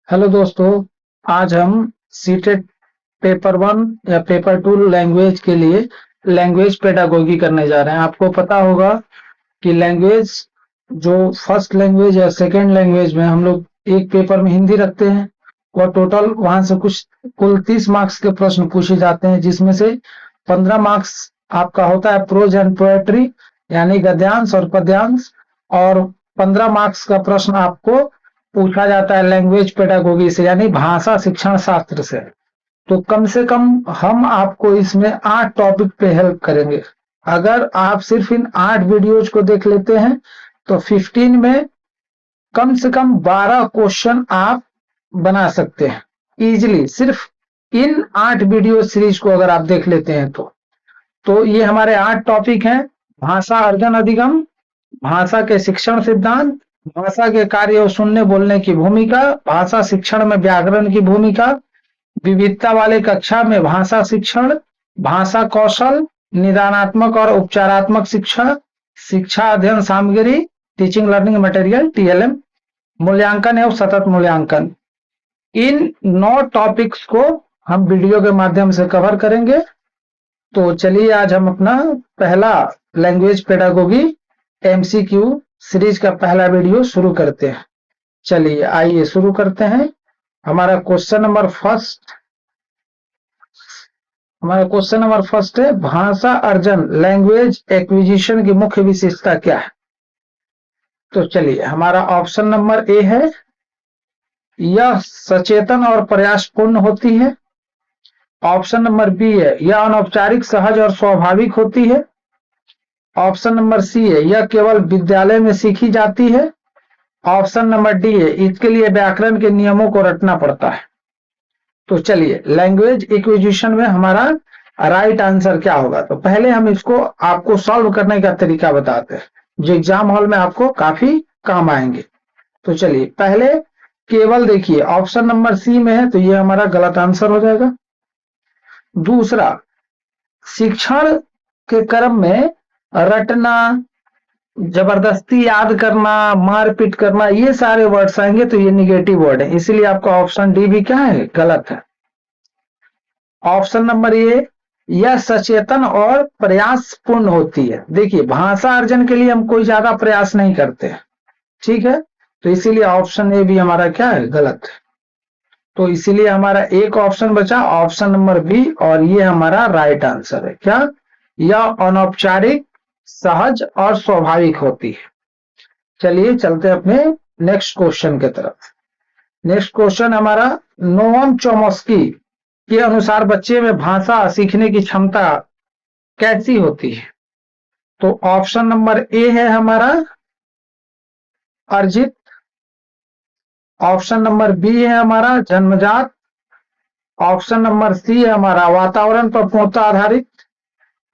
Hello दोस्तों। आज हम सीटेट पेपर 1 या पेपर 2 लैंग्वेज के लिए लैंग्वेज पेडागोगी करने जा रहे हैं। आपको पता होगा कि लैंग्वेज जो फर्स्ट लैंग्वेज या सेकंड लैंग्वेज में हम लोग एक पेपर में हिंदी रखते हैं। वह टोटल वहां से कुछ कुल 30 मार्क्स के प्रश्न पूछे जाते हैं, जिसमें से 15 मार्क्स आपका होता है प्रोज एंड पोएट्री यानी गद्यांश और पद्यांश, और 15 मार्क्स का प्रश्न आपको पूछा जाता है लैंग्वेज पेडागोगी से यानी भाषा शिक्षण शास्त्र से। तो कम से कम हम आपको इसमें 8 टॉपिक पे हेल्प करेंगे। अगर आप सिर्फ इन 8 वीडियोज को देख लेते हैं तो 15 में कम से कम 12 क्वेश्चन आप बना सकते हैं इजीली, सिर्फ इन 8 वीडियो सीरीज को अगर आप देख लेते हैं तो ये हमारे 8 टॉपिक हैं। भाषा अर्जन अधिगम, भाषा के शिक्षण सिद्धांत, भाषा के कार्य और सुनने बोलने की भूमिका, भाषा शिक्षण में व्याकरण की भूमिका, विविधता वाले कक्षा में भाषा शिक्षण, भाषा कौशल, निदानात्मक और उपचारात्मक शिक्षा, शिक्षा अध्ययन सामग्री, टीचिंग लर्निंग मटेरियल टीएलएम, मूल्यांकन एवं सतत मूल्यांकन। इन 9 टॉपिक्स को हम वीडियो के माध्यम से कवर करेंगे। तो चलिए आज हम अपना पहला लैंग्वेज पेडागोगी एमसीक्यू सीरीज का पहला वीडियो शुरू करते हैं। चलिए आइए शुरू करते हैं। हमारा क्वेश्चन नंबर फर्स्ट है, भाषा अर्जन लैंग्वेज एक्विजिशन की मुख्य विशेषता क्या है। तो चलिए हमारा ऑप्शन नंबर ए है, यह सचेतन और प्रयासपूर्ण होती है। ऑप्शन नंबर बी है, यह अनौपचारिक सहज और स्वाभाविक होती है। ऑप्शन नंबर सी है, यह केवल विद्यालय में सीखी जाती है। ऑप्शन नंबर डी है, इसके लिए व्याकरण के नियमों को रटना पड़ता है। तो चलिए लैंग्वेज एक्विजिशन में हमारा राइट आंसर क्या होगा। तो पहले हम इसको आपको सॉल्व करने का तरीका बताते हैं जो एग्जाम हॉल में आपको काफी काम आएंगे। तो चलिए पहले केवल देखिए ऑप्शन नंबर सी में है, तो ये हमारा गलत आंसर हो जाएगा। दूसरा, शिक्षण के क्रम में रटना, जबरदस्ती याद करना, मारपीट करना, ये सारे वर्ड्स आएंगे तो ये निगेटिव वर्ड है, इसीलिए आपका ऑप्शन डी भी क्या है, गलत है। ऑप्शन नंबर ए, यह सचेतन और प्रयासपूर्ण होती है। देखिए भाषा अर्जन के लिए हम कोई ज्यादा प्रयास नहीं करते, ठीक है, तो इसीलिए ऑप्शन ए भी हमारा क्या है, गलत है। तो इसीलिए हमारा एक ऑप्शन बचा, ऑप्शन नंबर बी, और ये हमारा राइट आंसर है। क्या, यह अनौपचारिक सहज और स्वाभाविक होती है। चलिए चलते हैं अपने नेक्स्ट क्वेश्चन की तरफ। नेक्स्ट क्वेश्चन हमारा, नोम चोमस्की के अनुसार बच्चे में भाषा सीखने की क्षमता कैसी होती है। तो ऑप्शन नंबर ए है हमारा अर्जित, ऑप्शन नंबर बी है हमारा जन्मजात, ऑप्शन नंबर सी है हमारा वातावरण पर पूर्णता आधारित,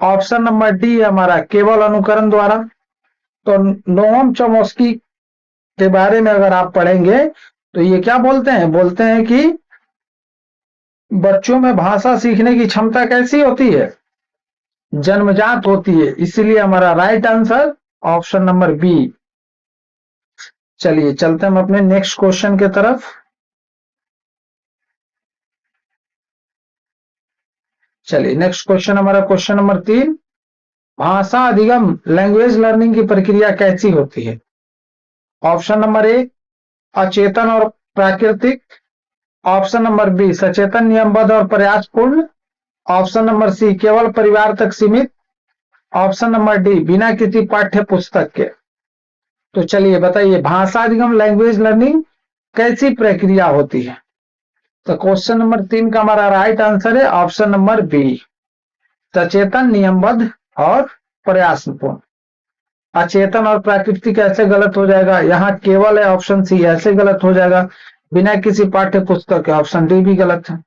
ऑप्शन नंबर डी है हमारा केवल अनुकरण द्वारा। तो नोम चोमस्की के बारे में अगर आप पढ़ेंगे तो ये क्या बोलते हैं कि बच्चों में भाषा सीखने की क्षमता कैसी होती है, जन्मजात होती है, इसीलिए हमारा right answer option number B. चलिए चलते हम अपने नेक्स्ट क्वेश्चन की तरफ। चलिए नेक्स्ट क्वेश्चन हमारा क्वेश्चन नंबर 3, भाषा अधिगम लैंग्वेज लर्निंग की प्रक्रिया कैसी होती है। ऑप्शन नंबर ए, अचेतन और प्राकृतिक, ऑप्शन नंबर बी, सचेतन नियमबद्ध और प्रयासपूर्ण, ऑप्शन नंबर सी, केवल परिवार तक सीमित, ऑप्शन नंबर डी, बिना किसी पाठ्य पुस्तक के। तो चलिए बताइए भाषा अधिगम लैंग्वेज लर्निंग कैसी प्रक्रिया होती है। तो क्वेश्चन नंबर 3 का हमारा राइट आंसर है ऑप्शन नंबर बी, सचेतन नियमबद्ध और प्रयासपूर्ण। अचेतन और प्राकृतिक ऐसे गलत हो जाएगा, यहाँ केवल है ऑप्शन सी, ऐसे गलत हो जाएगा, बिना किसी पाठ्य पुस्तक के ऑप्शन डी भी गलत है।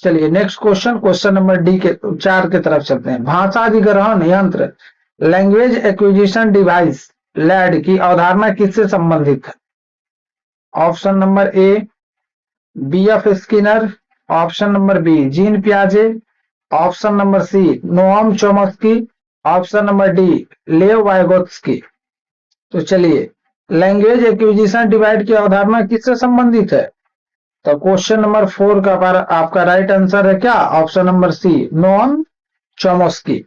चलिए next question, question number D के 4 की तरफ चलते हैं। भाषा अधिग्रहण यंत्र लैंग्वेज एक्विजिशन डिवाइस लैड की अवधारणा किससे संबंधित है। Option number A, BF Skinner, option number B, Jean पियाजे, option number C, Noam Chomsky, option number D, Lev Vygotsky. तो चलिए लैंग्वेज एक्विजिशन डिवाइड की अवधारणा किससे संबंधित है। तो क्वेश्चन नंबर 4 का आपका राइट आंसर है क्या? Option number C, Noam Chomsky.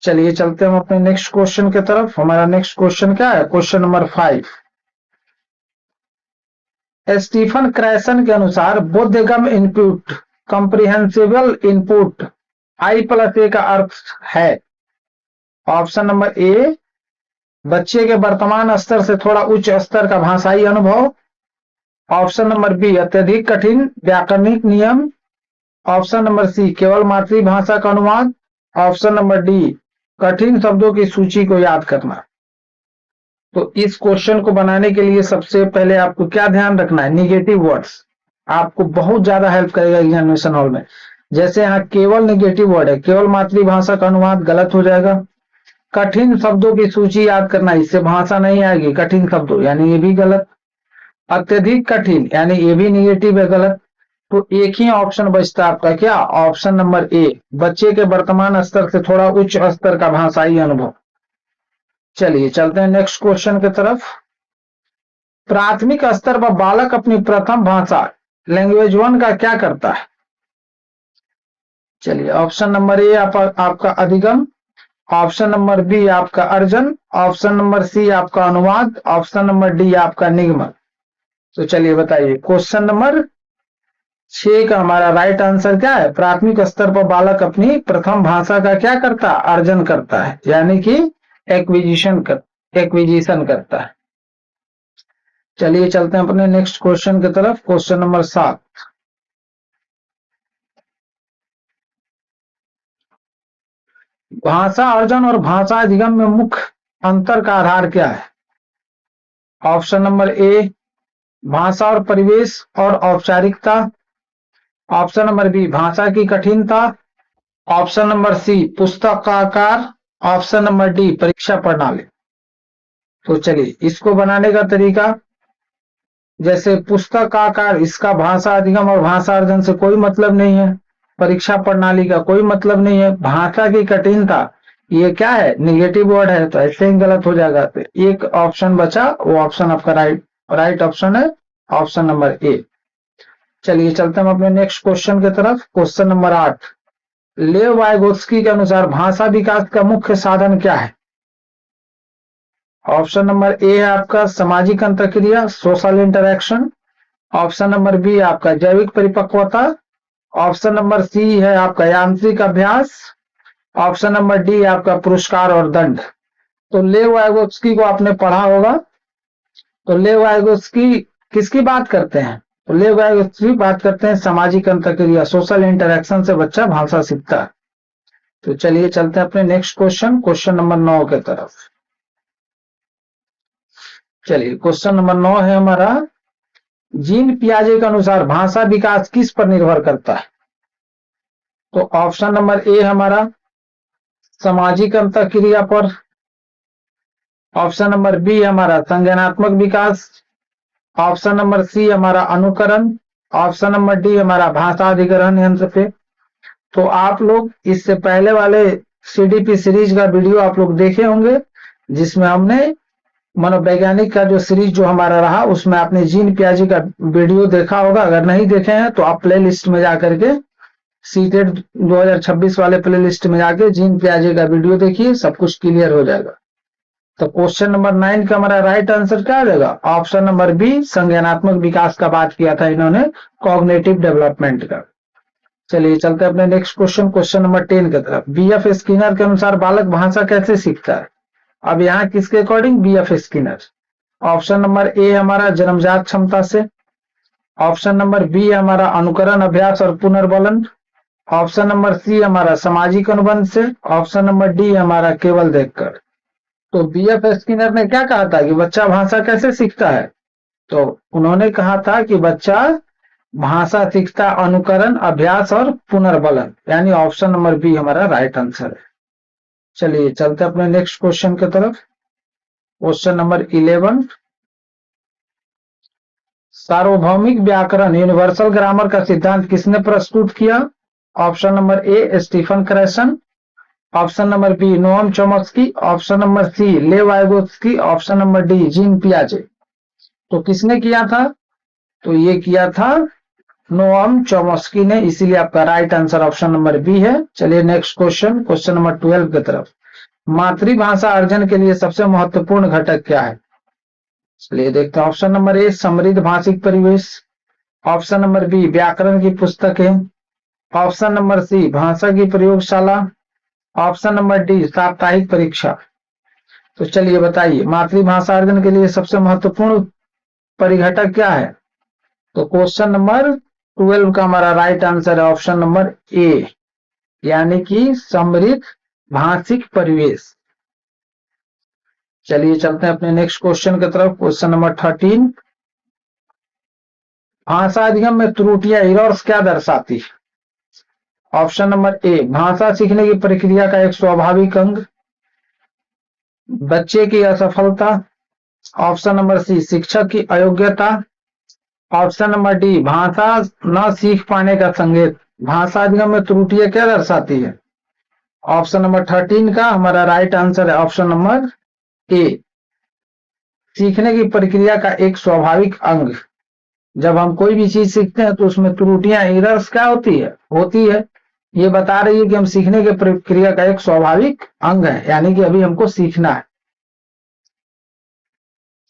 चलिए चलते हैं हम अपने नेक्स्ट क्वेश्चन की तरफ। हमारा नेक्स्ट क्वेश्चन क्या है? Question number 5। स्टीफन क्रैसन के अनुसार बोधगम्य इनपुट कंप्रिहेंसिबल इनपुट I+A का अर्थ है। ऑप्शन नंबर ए, बच्चे के वर्तमान स्तर से थोड़ा उच्च स्तर का भाषाई अनुभव। ऑप्शन नंबर बी, अत्यधिक कठिन व्याकरणिक नियम। ऑप्शन नंबर सी, केवल मातृभाषा का अनुवाद। ऑप्शन नंबर डी, कठिन शब्दों की सूची को याद करना। तो इस क्वेश्चन को बनाने के लिए सबसे पहले आपको क्या ध्यान रखना है? निगेटिव वर्ड्स आपको बहुत ज्यादा हेल्प करेगा एग्जामिनेशन हॉल में। जैसे यहाँ केवल निगेटिव वर्ड है, केवल मातृभाषा का अनुवाद गलत हो जाएगा। कठिन शब्दों की सूची याद करना, इससे भाषा नहीं आएगी। कठिन शब्दों यानी ये भी गलत। अत्यधिक कठिन यानी ये भी निगेटिव है, गलत। तो एक ही ऑप्शन बचता है आपका, क्या? ऑप्शन नंबर ए, बच्चे के वर्तमान स्तर से थोड़ा उच्च स्तर का भाषाई अनुभव। चलिए चलते हैं नेक्स्ट क्वेश्चन की तरफ। प्राथमिक स्तर पर बालक अपनी प्रथम भाषा लैंग्वेज 1 का क्या करता है? चलिए, ऑप्शन नंबर ए आपका अधिगम। ऑप्शन नंबर बी आपका अर्जन। ऑप्शन नंबर सी आपका अनुवाद। ऑप्शन नंबर डी आपका निगमन। तो चलिए बताइए, क्वेश्चन नंबर 6 का हमारा राइट आंसर क्या है? प्राथमिक स्तर पर बालक अपनी प्रथम भाषा का क्या करता है? अर्जन करता है, यानी कि एक्विजिशन करता है। चलिए चलते हैं अपने नेक्स्ट क्वेश्चन की तरफ। Question number 7। भाषा अर्जन और भाषा अधिगम में मुख्य अंतर का आधार क्या है? ऑप्शन नंबर ए, भाषा और परिवेश और औपचारिकता। ऑप्शन नंबर बी, भाषा की कठिनता। ऑप्शन नंबर सी, पुस्तक का आकार। ऑप्शन नंबर डी, परीक्षा प्रणाली। तो चलिए, इसको बनाने का तरीका, जैसे पुस्तक का आकार, इसका भाषा अधिगम और भाषा अर्जन से कोई मतलब नहीं है। परीक्षा प्रणाली का कोई मतलब नहीं है। भाषा की कठिनता, ये क्या है? निगेटिव वर्ड है, तो ऐसे ही गलत हो जाएगा। तो एक ऑप्शन बचा, वो ऑप्शन आपका राइट ऑप्शन है, ऑप्शन नंबर ए। चलिए चलते हैं अपने नेक्स्ट क्वेश्चन की तरफ। Question number 8। लेव वाइगोत्स्की के अनुसार भाषा विकास का मुख्य साधन क्या है? ऑप्शन नंबर ए है आपका सामाजिक अंतरक्रिया, social interaction. Option number B आपका जैविक परिपक्वता। ऑप्शन नंबर सी है आपका यांत्रिक अभ्यास। ऑप्शन नंबर डी आपका पुरस्कार और दंड। तो लेव वाइगोत्स्की को आपने पढ़ा होगा। तो लेव वाइगोत्स्की किसकी बात करते हैं? तो लेव वाइगोत्स्की बात करते हैं सामाजिक अंतरक्रिया, सोशल इंटरैक्शन से बच्चा भाषा सीखता है। तो चलिए चलते हैं अपने नेक्स्ट क्वेश्चन, क्वेश्चन नंबर 9 की तरफ। चलिए, क्वेश्चन नंबर 9 है हमारा, जीन पियाजे के अनुसार भाषा विकास किस पर निर्भर करता है? तो ऑप्शन नंबर ए हमारा सामाजिक अंतरक्रिया पर। ऑप्शन नंबर बी हमारा संज्ञानात्मक विकास। ऑप्शन नंबर सी हमारा अनुकरण। ऑप्शन नंबर डी हमारा भाषा अधिग्रहण यंत्र पे। तो आप लोग इससे पहले वाले सीडीपी सीरीज का वीडियो आप लोग देखे होंगे, जिसमें हमने मनोवैज्ञानिक का जो सीरीज जो हमारा रहा, उसमें आपने जीन पियाजे का वीडियो देखा होगा। अगर नहीं देखे हैं तो आप प्ले लिस्ट में जाकर के सीटेट 2026 वाले प्ले लिस्ट में जाके जीन पियाजे का वीडियो देखिए, सब कुछ क्लियर हो जाएगा। तो क्वेश्चन नंबर 9 का हमारा राइट आंसर क्या आ जाएगा? ऑप्शन नंबर बी, संज्ञानात्मक विकास का बात किया था इन्होंने, कॉग्निटिव डेवलपमेंट का। चलिए चलते हैं अपने नेक्स्ट क्वेश्चन, क्वेश्चन नंबर 10 की तरफ। बीएफ स्किनर के अनुसार बालक भाषा कैसे सीखता है? अब यहाँ किसके according? BF Skinner. Option number ए हमारा जन्मजात क्षमता से। ऑप्शन नंबर बी हमारा अनुकरण, अभ्यास और पुनर्बलन। ऑप्शन नंबर सी हमारा सामाजिक अनुबंध से। ऑप्शन नंबर डी हमारा केवल देखकर। तो बीएफ स्किनर ने क्या कहा था कि बच्चा भाषा कैसे सीखता है? तो उन्होंने कहा था कि बच्चा भाषा सीखता अनुकरण, अभ्यास और पुनर्बलन, यानी ऑप्शन नंबर बी हमारा राइट आंसर है। चलिए चलते अपने नेक्स्ट क्वेश्चन की तरफ। Question number 11। सार्वभौमिक व्याकरण यूनिवर्सल ग्रामर का सिद्धांत किसने प्रस्तुत किया? Option number A Stephen Krashen. Option number B Noam Chomsky. Option number C Lev Vygotsky. Option number D Jean पियाजे। तो किसने किया था? तो ये किया था नोअम चोमस्की ने, इसीलिए आपका right answer option number B है। चलिए नेक्स्ट क्वेश्चन, क्वेश्चन नंबर 12 की तरफ। मातृभाषा अर्जन के लिए सबसे महत्वपूर्ण घटक क्या है? चलिए देखते हैं। ऑप्शन नंबर ए समृद्ध भाषिक परिवेश, ऑप्शन नंबर बी व्याकरण की पुस्तकें, ऑप्शन नंबर सी भाषा की प्रयोगशाला, ऑप्शन नंबर डी साप्ताहिक परीक्षा। तो चलिए बताइए, मातृभाषा अर्जन के लिए सबसे महत्वपूर्ण परिघटक क्या है? तो क्वेश्चन नंबर 12 का हमारा राइट आंसर है ऑप्शन नंबर ए, यानी कि समृद्ध भाषिक परिवेश। चलिए चलते हैं अपने नेक्स्ट क्वेश्चन की तरफ, क्वेश्चन नंबर 13। भाषा अधिगम में त्रुटियां एरर्स क्या दर्शाती है? ऑप्शन नंबर ए भाषा सीखने की प्रक्रिया का एक स्वाभाविक अंग, बच्चे की असफलता, ऑप्शन नंबर सी शिक्षक की अयोग्यता, ऑप्शन नंबर डी भाषा न सीख पाने का संकेत। भाषा अधिगम में त्रुटियां क्या दर्शाती है? ऑप्शन नंबर 13 का हमारा राइट आंसर है ऑप्शन नंबर ए, सीखने की प्रक्रिया का एक स्वाभाविक अंग। जब हम कोई भी चीज सीखते हैं तो उसमें त्रुटियां एरर्स क्या होती है, ये बता रही है कि हम सीखने की प्रक्रिया का एक स्वाभाविक अंग है, यानी कि अभी हमको सीखना है।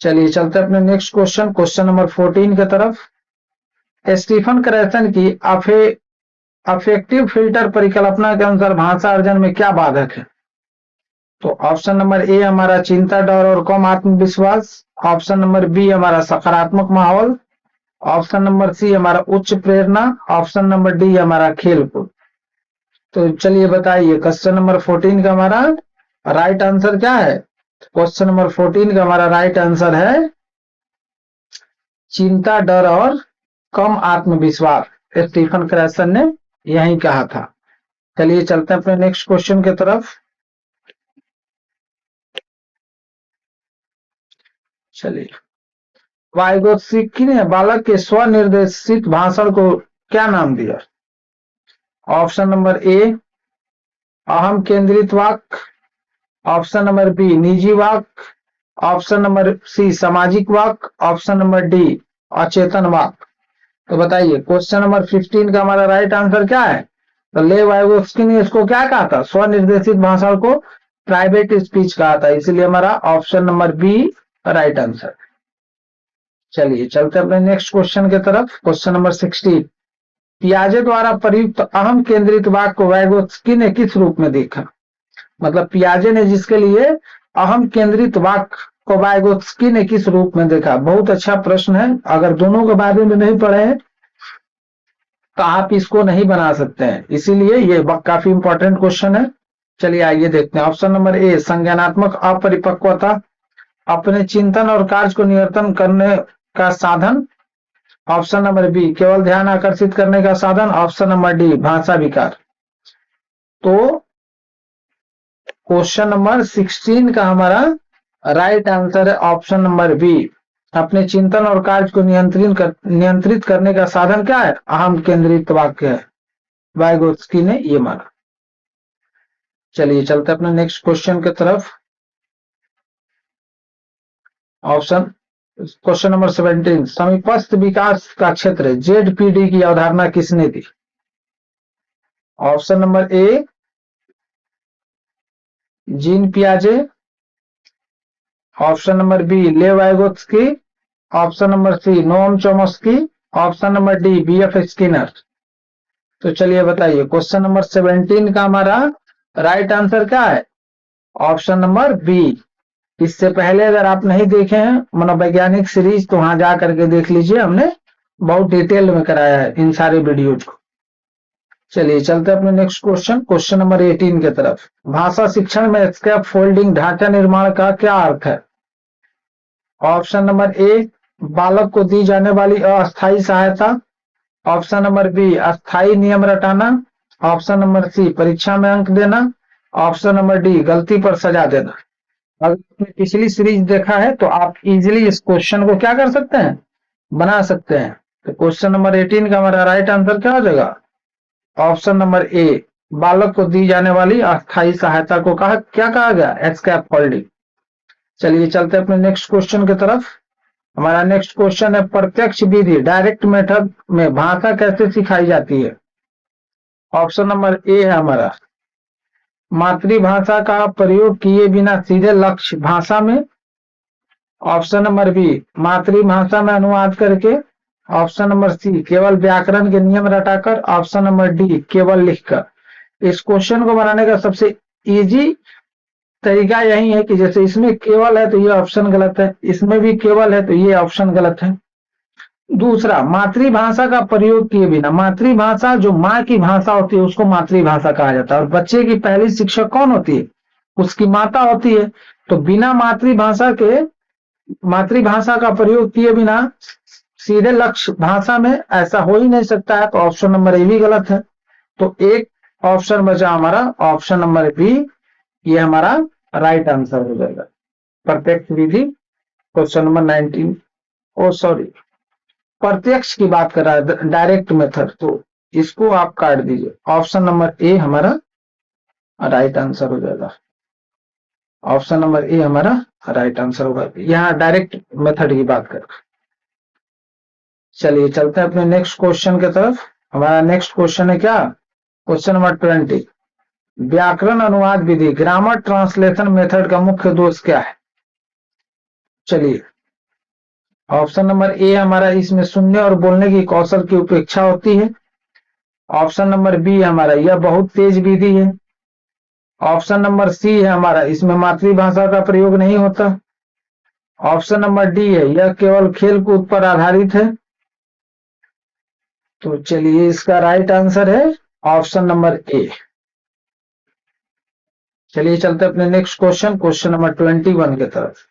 चलिए चलते हैं अपने नेक्स्ट क्वेश्चन, क्वेश्चन नंबर 14 की तरफ। स्टीफन क्रैसन की अफेक्टिव फिल्टर परिकल्पना के अनुसार भाषा अर्जन में क्या बाधक है? तो ऑप्शन नंबर ए हमारा चिंता, डर और कम आत्मविश्वास, ऑप्शन नंबर बी हमारा सकारात्मक माहौल, ऑप्शन नंबर सी हमारा उच्च प्रेरणा, ऑप्शन नंबर डी हमारा खेलकूद। तो चलिए बताइए, क्वेश्चन नंबर 14 का हमारा राइट आंसर क्या है? क्वेश्चन नंबर 14 का हमारा राइट आंसर है चिंता, डर और कम आत्मविश्वास। स्टीफन क्रैसन ने यही कहा था। चलिए चलते हैं अपने नेक्स्ट क्वेश्चन की तरफ। चलिए, वाइगोत्स्की ने बालक के स्वनिर्देशित भाषण को क्या नाम दिया? ऑप्शन नंबर ए अहम केंद्रित वाक्य, ऑप्शन नंबर बी निजी वाक्य, ऑप्शन नंबर सी सामाजिक वाक्य, ऑप्शन नंबर डी अचेतन वाक्य। तो बताइए, क्वेश्चन नंबर 15 का हमारा राइट आंसर क्या है? तो लेव वाइगोत्स्की ने इसको क्या कहा था? स्वनिर्देशित भाषण को प्राइवेट स्पीच कहा था, इसलिए हमारा option number B right answer. चलिए चलते अपने नेक्स्ट क्वेश्चन की तरफ, क्वेश्चन नंबर 16। पियाजे द्वारा प्रयुक्त अहम केंद्रित वाक्य को वाइगोत्स्की ने किस रूप में देखा? मतलब पियाजे ने जिसके लिए अहम केंद्रित वाक्य को वाइगोत्स्की ने किस रूप में देखा? बहुत अच्छा प्रश्न है। अगर दोनों के बारे में नहीं पढ़े हैं तो आप इसको नहीं बना सकते हैं, इसीलिए ये काफी इंपॉर्टेंट क्वेश्चन है। चलिए आइए देखते हैं। ऑप्शन नंबर ए संज्ञानात्मक अपरिपक्वता, अपने चिंतन और कार्य को नियंत्रण करने का साधन, ऑप्शन नंबर बी केवल ध्यान आकर्षित करने का साधन, ऑप्शन नंबर डी भाषा विकार। तो क्वेश्चन नंबर 16 का हमारा राइट आंसर है ऑप्शन नंबर बी, अपने चिंतन और कार्य को नियंत्रित करने का साधन क्या है? अहम केंद्रित वाक्य है। वाइगोत्स्की ने ये माना। चलिए चलते अपने नेक्स्ट क्वेश्चन की तरफ। ऑप्शन क्वेश्चन नंबर 17, समीपस्थ विकास का क्षेत्र जेडपीडी की अवधारणा किसने दी? ऑप्शन नंबर ए जीन पियाजे, option number B Lev Vygotsky, option number C Noam Chomsky, option number D BF Skinner. तो चलिए बताइए, क्वेश्चन नंबर 17 का हमारा राइट आंसर क्या है? Option number B. इससे पहले अगर आप नहीं देखे हैं मनोवैज्ञानिक सीरीज तो वहां जा करके देख लीजिए, हमने बहुत डिटेल में कराया है इन सारे वीडियोज को। चलिए चलते अपने नेक्स्ट क्वेश्चन, क्वेश्चन नंबर 18 की तरफ। भाषा शिक्षण में स्कैप फोल्डिंग ढांचा निर्माण का क्या अर्थ है? ऑप्शन नंबर ए बालक को दी जाने वाली अस्थायी सहायता, ऑप्शन नंबर बी अस्थायी नियम रटाना, ऑप्शन नंबर सी परीक्षा में अंक देना, ऑप्शन नंबर डी गलती पर सजा देना। अगर आपने पिछली सीरीज देखा है तो आप इजीली इस क्वेश्चन को क्या कर सकते हैं? बना सकते हैं। तो क्वेश्चन नंबर 18 का हमारा राइट आंसर क्या हो जाएगा? ऑप्शन नंबर ए बालक को दी जाने वाली अस्थायी सहायता को क्या कहा गया? स्कैप फोल्डिंग। चलिए चलते अपने नेक्स्ट क्वेश्चन की तरफ। हमारा नेक्स्ट क्वेश्चन है प्रत्यक्ष विधि डायरेक्ट मेथड में भाषा कैसे सिखाई जाती है। ऑप्शन नंबर ए है हमारा मातृभाषा का प्रयोग किए बिना सीधे लक्ष्य भाषा में। ऑप्शन नंबर बी मातृभाषा में अनुवाद करके। ऑप्शन नंबर सी केवल व्याकरण के नियम रटाकर। ऑप्शन नंबर डी केवल लिखकर। इस क्वेश्चन को बनाने का सबसे इजी तरीका यही है कि जैसे इसमें केवल है तो ये ऑप्शन गलत है, इसमें भी केवल है तो ये ऑप्शन गलत है। दूसरा मातृभाषा का प्रयोग किए बिना, मातृभाषा जो माँ की भाषा होती है उसको मातृभाषा कहा जाता है और बच्चे की पहली शिक्षक कौन होती है, उसकी माता होती है। तो बिना मातृभाषा का प्रयोग किए बिना सीधे लक्ष्य भाषा में ऐसा हो ही नहीं सकता है, तो ऑप्शन नंबर ए भी गलत है। तो एक ऑप्शन बचा हमारा ऑप्शन नंबर बी, ये हमारा राइट आंसर हो जाएगा। प्रत्यक्ष विधि क्वेश्चन नंबर 19 प्रत्यक्ष की बात कर रहा है डायरेक्ट मेथड, तो इसको आप काट दीजिए। ऑप्शन नंबर ए हमारा राइट आंसर हो जाएगा। ऑप्शन नंबर ए हमारा राइट आंसर होगा। यहाँ डायरेक्ट मेथड की बात कर। चलिए चलते हैं अपने नेक्स्ट क्वेश्चन की तरफ। हमारा नेक्स्ट क्वेश्चन है क्या, क्वेश्चन नंबर 20 व्याकरण अनुवाद विधि ग्रामर ट्रांसलेशन मेथड का मुख्य दोष क्या है। चलिए ऑप्शन नंबर ए हमारा इसमें सुनने और बोलने की कौशल की उपेक्षा होती है। ऑप्शन नंबर बी हमारा यह बहुत तेज विधि है। ऑप्शन नंबर सी है हमारा इसमें मातृभाषा का प्रयोग नहीं होता। ऑप्शन नंबर डी है यह केवल खेल कूद पर आधारित है। तो चलिए इसका राइट आंसर है ऑप्शन नंबर ए। चलिए चलते अपने नेक्स्ट क्वेश्चन, क्वेश्चन नंबर 21 की तरफ।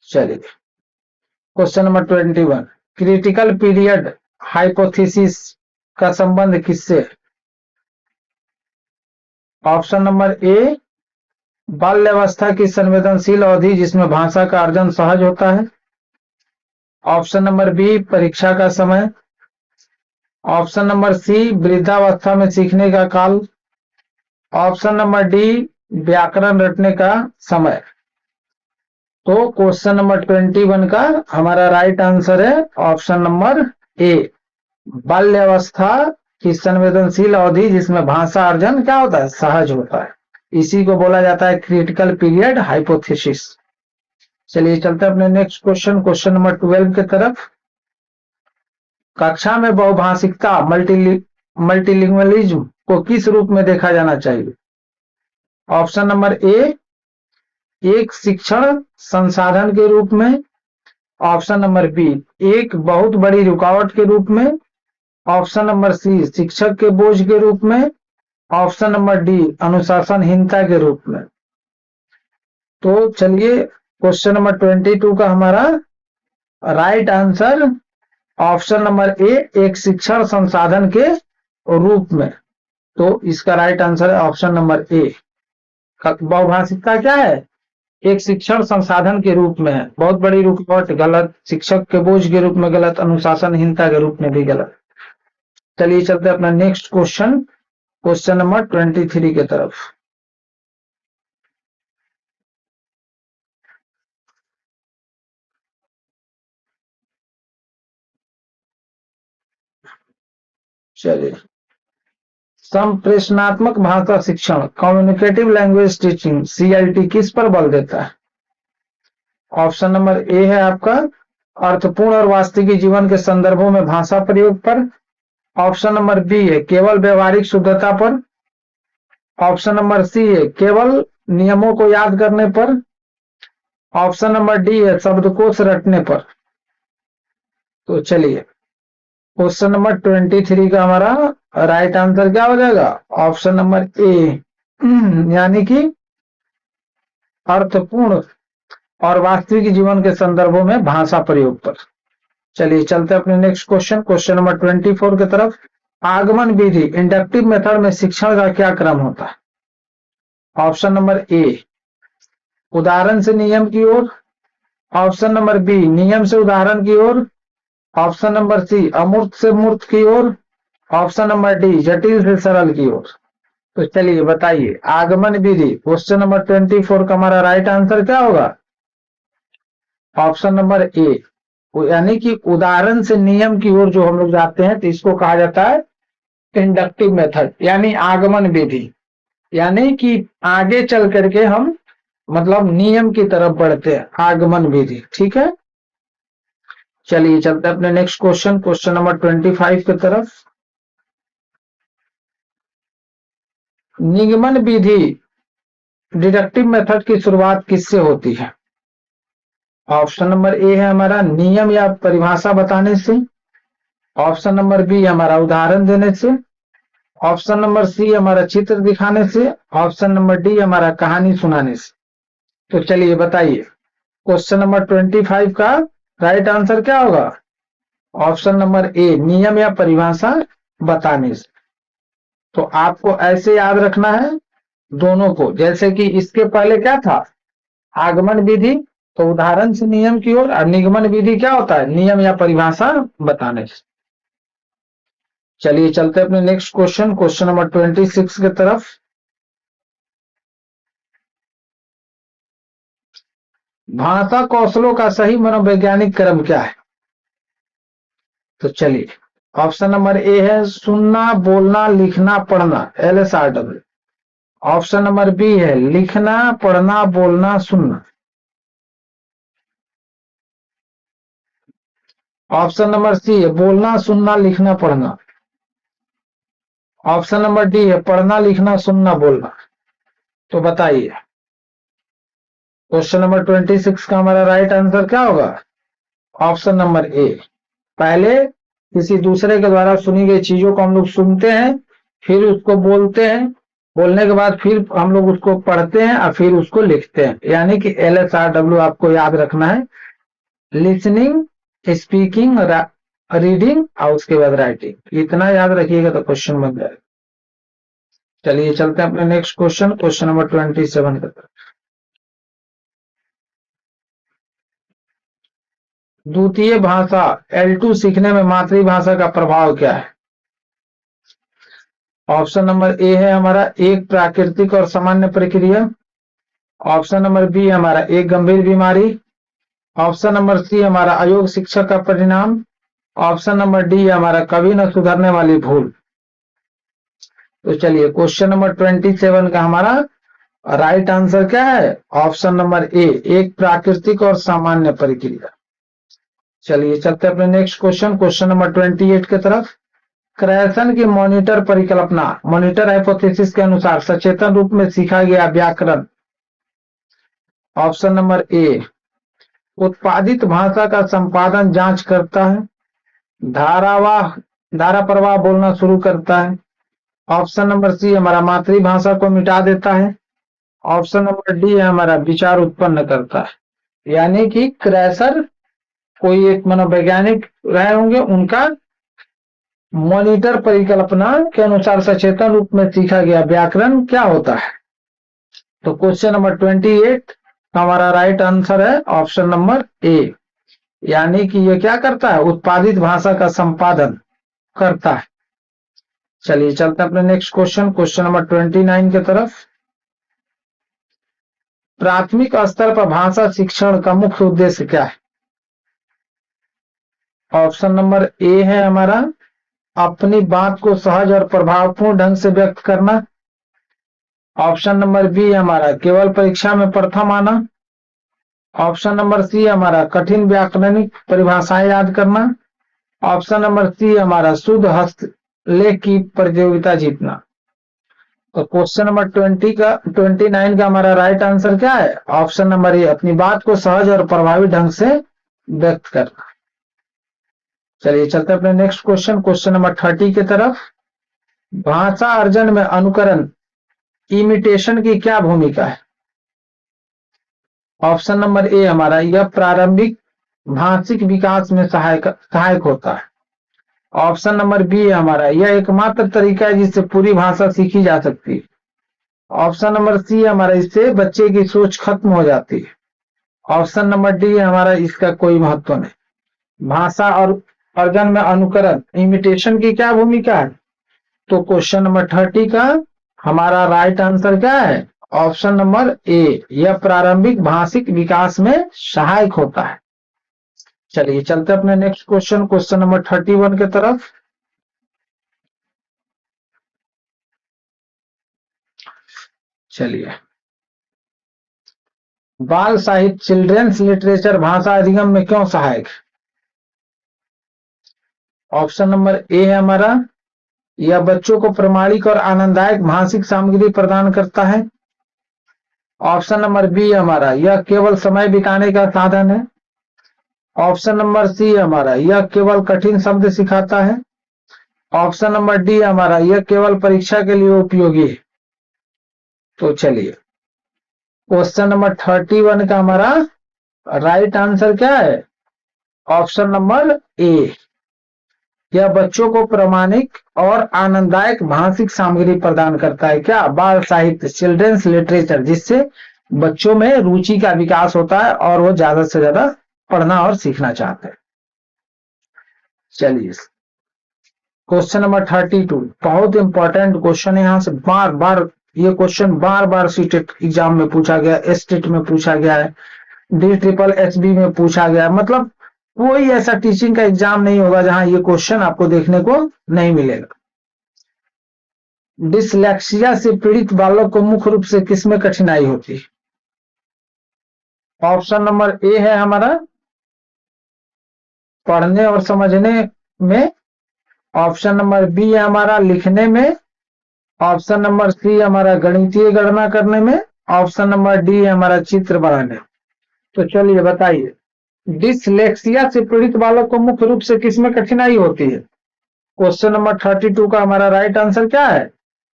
चलिए question number 21 critical period hypothesis का संबंध किससे। ऑप्शन नंबर ए बाल्यावस्था की संवेदनशील अवधि जिसमें भाषा का अर्जन सहज होता है। ऑप्शन नंबर बी परीक्षा का समय। ऑप्शन नंबर सी वृद्धावस्था में सीखने का काल। ऑप्शन नंबर डी व्याकरण रटने का समय। तो क्वेश्चन नंबर 21 का हमारा राइट आंसर है ऑप्शन नंबर ए बाल्यावस्था की संवेदनशील अवधि जिसमें भाषा अर्जन क्या होता है, सहज होता है। इसी को बोला जाता है क्रिटिकल पीरियड हाइपोथेसिस। चलिए चलते हैं अपने नेक्स्ट क्वेश्चन, क्वेश्चन नंबर 12 की तरफ। कक्षा में बहुभाषिकता मल्टीलिंगुअलिज्म को किस रूप में देखा जाना चाहिए। ऑप्शन नंबर ए एक शिक्षण संसाधन के रूप में। ऑप्शन नंबर बी एक बहुत बड़ी रुकावट के रूप में। ऑप्शन नंबर सी शिक्षक के बोझ के रूप में। ऑप्शन नंबर डी अनुशासनहीनता के रूप में। तो चलिए क्वेश्चन नंबर 22 का हमारा राइट आंसर ऑप्शन नंबर ए एक शिक्षण संसाधन के रूप में। तो इसका राइट आंसर है ऑप्शन नंबर ए। बहुभाषिकता क्या है, एक शिक्षण संसाधन के रूप में है। बहुत बड़ी रुकावट गलत, शिक्षक के बोझ के रूप में गलत, अनुशासनहीनता के रूप में भी गलत। चलिए चलते हैं अपना नेक्स्ट क्वेश्चन, क्वेश्चन नंबर 23 की तरफ। चलिए संप्रेषणात्मक भाषा शिक्षण कम्युनिकेटिव लैंग्वेज टीचिंग CLT किस पर बल देता है। ऑप्शन नंबर ए है आपका अर्थपूर्ण और वास्तविक जीवन के संदर्भों में भाषा प्रयोग पर। ऑप्शन नंबर बी है केवल व्यवहारिक शुद्धता पर। ऑप्शन नंबर सी है केवल नियमों को याद करने पर। ऑप्शन नंबर डी है शब्दकोश रटने पर। तो चलिए क्वेश्चन नंबर 23 का हमारा राइट आंसर क्या हो जाएगा, ऑप्शन नंबर ए यानी कि अर्थपूर्ण और वास्तविक जीवन के संदर्भों में भाषा प्रयोग पर। चलिए चलते हैं अपने नेक्स्ट क्वेश्चन, क्वेश्चन नंबर 24 की तरफ। आगमन विधि इंडक्टिव मेथड में शिक्षण का क्या क्रम होता है। ऑप्शन नंबर ए उदाहरण से नियम की ओर। ऑप्शन नंबर बी नियम से उदाहरण की ओर। ऑप्शन नंबर सी अमूर्त से मूर्त की ओर। ऑप्शन नंबर डी जटिल से सरल की ओर। तो चलिए बताइए आगमन विधि, क्वेश्चन नंबर 24 का हमारा राइट आंसर क्या होगा? ऑप्शन नंबर ए, यानी कि उदाहरण से नियम की ओर जो हम लोग जाते हैं तो इसको कहा जाता है इंडक्टिव मेथड, यानी आगमन विधि। यानी कि आगे चल करके हम मतलब नियम की तरफ बढ़ते हैं, आगमन विधि। ठीक है, चलिए चलते हैं अपने नेक्स्ट क्वेश्चन, क्वेश्चन नंबर 25 की तरफ। निगमन विधि डिडक्टिव मेथड की शुरुआत किससे होती है? ऑप्शन नंबर ए है हमारा नियम या परिभाषा बताने से। ऑप्शन नंबर बी हमारा उदाहरण देने से। ऑप्शन नंबर सी हमारा चित्र दिखाने से। ऑप्शन नंबर डी हमारा कहानी सुनाने से। तो चलिए बताइए क्वेश्चन नंबर 25 का राइट आंसर क्या होगा? ऑप्शन नंबर ए नियम या परिभाषा बताने से। तो आपको ऐसे याद रखना है दोनों को, जैसे कि इसके पहले क्या था, आगमन विधि, तो उदाहरण से नियम की ओर, और निगमन विधि क्या होता है, नियम या परिभाषा बताने से। चलिए चलते हैं अपने नेक्स्ट क्वेश्चन, क्वेश्चन नंबर 26 की तरफ। भाषा कौशलों का सही मनोवैज्ञानिक क्रम क्या है? तो चलिए ऑप्शन नंबर ए है सुनना, बोलना, लिखना, पढ़ना, LSRW। ऑप्शन नंबर बी है लिखना, पढ़ना, बोलना, सुनना। ऑप्शन नंबर सी है बोलना, सुनना, लिखना, पढ़ना। ऑप्शन नंबर डी है पढ़ना, लिखना, सुनना, बोलना। तो बताइए क्वेश्चन नंबर 26 का हमारा राइट आंसर क्या होगा? ऑप्शन नंबर ए, पहले किसी दूसरे के द्वारा सुनी गई चीजों को हम लोग सुनते हैं, फिर उसको बोलते हैं, बोलने के बाद फिर हम लोग उसको पढ़ते हैं और फिर उसको लिखते हैं, यानी कि LSRW आपको याद रखना है, लिसनिंग, स्पीकिंग, रीडिंग और उसके बाद राइटिंग। इतना याद रखिएगा तो क्वेश्चन बन जाएगा। चलिए चलते हैं अपने नेक्स्ट क्वेश्चन, क्वेश्चन नंबर 27 की तरफ। द्वितीय भाषा L2 सीखने में मातृभाषा का प्रभाव क्या है? ऑप्शन नंबर ए है हमारा एक प्राकृतिक और सामान्य प्रक्रिया। ऑप्शन नंबर बी हमारा एक गंभीर बीमारी। ऑप्शन नंबर सी हमारा अयोग्य शिक्षक का परिणाम। ऑप्शन नंबर डी हमारा कभी न सुधरने वाली भूल। तो चलिए क्वेश्चन नंबर 27 का हमारा राइट आंसर क्या है? ऑप्शन नंबर ए एक प्राकृतिक और सामान्य प्रक्रिया। चलिए चलते हैं अपने नेक्स्ट क्वेश्चन, क्वेश्चन नंबर 28 की तरफ। क्रैसन की मॉनिटर परिकल्पना, मॉनिटर हाइपोथेसिस के अनुसार सचेतन रूप में सीखा गया व्याकरण। ऑप्शन नंबर ए उत्पादित भाषा का संपादन जांच करता है, धारा प्रवाह बोलना शुरू करता है। ऑप्शन नंबर सी हमारा मातृभाषा को मिटा देता है। ऑप्शन नंबर डी है हमारा विचार उत्पन्न करता है। यानी कि क्रैसर कोई एक मनोवैज्ञानिक रहे होंगे, उनका मॉनिटर परिकल्पना के अनुसार सचेतन रूप में सीखा गया व्याकरण क्या होता है? तो क्वेश्चन नंबर 28 हमारा राइट आंसर है ऑप्शन नंबर ए, यानी कि ये क्या करता है, उत्पादित भाषा का संपादन करता है। चलिए चलते हैं अपने नेक्स्ट क्वेश्चन, क्वेश्चन नंबर 29 की तरफ। प्राथमिक स्तर पर भाषा शिक्षण का मुख्य उद्देश्य क्या है? ऑप्शन नंबर ए है हमारा अपनी बात को सहज और प्रभावपूर्ण ढंग से व्यक्त करना। ऑप्शन नंबर बी हमारा केवल परीक्षा में प्रथम आना। ऑप्शन नंबर सी हमारा कठिन व्याकरणिक परिभाषाएं याद करना। ऑप्शन नंबर सी हमारा शुद्ध हस्तलेख की प्रतियोगिता जीतना। तो क्वेश्चन नंबर 29 का हमारा राइट आंसर क्या है? ऑप्शन नंबर ए अपनी बात को सहज और प्रभावी ढंग से व्यक्त करना। चलिए चलते हैं अपने नेक्स्ट क्वेश्चन, क्वेश्चन नंबर 30 की तरफ। भाषा अर्जन में अनुकरण, इमिटेशन की क्या भूमिका है? ऑप्शन नंबर ए हमारा यह प्रारंभिक भाषिक विकास में सहायक होता है। ऑप्शन नंबर बी हमारा यह एकमात्र तरीका है जिससे पूरी भाषा सीखी जा सकती है। ऑप्शन नंबर सी हमारा इससे बच्चे की सोच खत्म हो जाती है। ऑप्शन नंबर डी हमारा इसका कोई महत्व नहीं। भाषा और अर्जन में अनुकरण, इमिटेशन की क्या भूमिका है? तो क्वेश्चन नंबर 30 का हमारा राइट आंसर क्या है? ऑप्शन नंबर ए, यह प्रारंभिक भाषिक विकास में सहायक होता है। चलिए चलते अपने नेक्स्ट क्वेश्चन, क्वेश्चन नंबर 31 के तरफ। चलिए, बाल साहित्य चिल्ड्रेंस लिटरेचर भाषा अधिगम में क्यों सहायक? ऑप्शन नंबर ए है हमारा, यह बच्चों को प्रमाणिक और आनंददायक भाषिक सामग्री प्रदान करता है। ऑप्शन नंबर बी है हमारा, यह केवल समय बिताने का साधन है। ऑप्शन नंबर सी है हमारा, यह केवल कठिन शब्द सिखाता है। ऑप्शन नंबर डी है हमारा, यह केवल परीक्षा के लिए उपयोगी है। तो चलिए, क्वेश्चन नंबर 31 का हमारा राइट आंसर क्या है? ऑप्शन नंबर ए, यह बच्चों को प्रामाणिक और आनंददायक भाषिक सामग्री प्रदान करता है। क्या? बाल साहित्य, चिल्ड्रेंस लिटरेचर, जिससे बच्चों में रुचि का विकास होता है और वो ज्यादा से ज्यादा पढ़ना और सीखना चाहते हैं। चलिए, क्वेश्चन नंबर 32, बहुत इंपॉर्टेंट क्वेश्चन है। यहाँ से बार बार ये क्वेश्चन बार बार सीटेट एग्जाम में पूछा गया, एसटेट में पूछा गया है, DSSB में पूछा गया। मतलब कोई ऐसा टीचिंग का एग्जाम नहीं होगा जहां ये क्वेश्चन आपको देखने को नहीं मिलेगा। डिसलेक्सिया से पीड़ित बालक को मुख्य रूप से किसमें कठिनाई होती है? ऑप्शन नंबर ए है हमारा, पढ़ने और समझने में। ऑप्शन नंबर बी है हमारा, लिखने में। ऑप्शन नंबर सी हमारा, गणितीय गणना करने में। ऑप्शन नंबर डी है हमारा, चित्र बनाने। तो चलिए बताइए, डिसलेक्सिया से पीड़ित बालक को मुख्य रूप से किसमें कठिनाई होती है? क्वेश्चन नंबर 32 का हमारा राइट आंसर क्या है?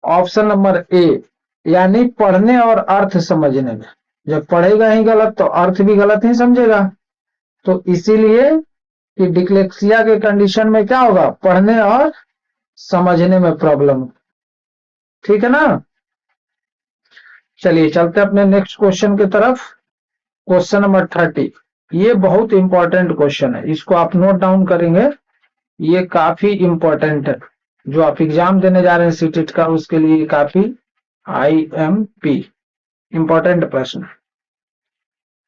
ऑप्शन नंबर ए, यानी पढ़ने और अर्थ समझने में। जब पढ़ेगा ही गलत तो अर्थ भी गलत ही समझेगा। तो इसीलिए कि डिसलेक्सिया के कंडीशन में क्या होगा? पढ़ने और समझने में प्रॉब्लम। ठीक है ना? चलिए चलते अपने नेक्स्ट क्वेश्चन की तरफ, क्वेश्चन नंबर 30। ये बहुत इंपॉर्टेंट क्वेश्चन है, इसको आप नोट डाउन करेंगे। ये काफी इंपॉर्टेंट है, जो आप एग्जाम देने जा रहे हैं सीटेट का, उसके लिए काफी IMP इंपॉर्टेंट प्रश्न।